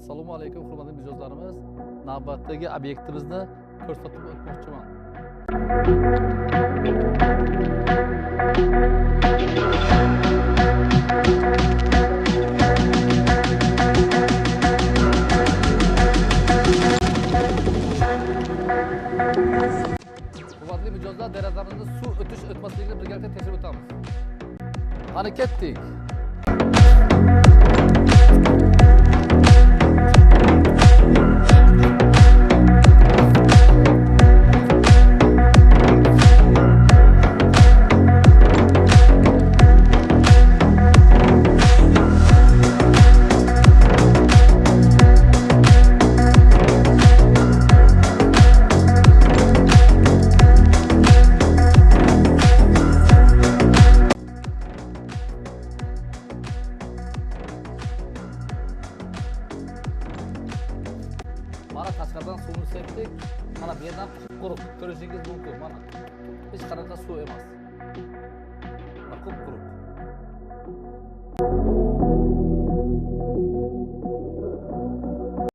Assalomu alaykum hurmatli mijozlarimiz. Navbatdagi obyektimizni ko'rsatib o'tmoqchiman. Hurmatli mijozlar, derazamizda suv o'tmasligini birgalikda tekshirib o'tamiz. Qani ketdik. Mana tashqaridan suvni sepdik. Mana bu yerdan quruq ko'rishingiz mumkin. Mana hech qanaqa suv emas. Mana quruq.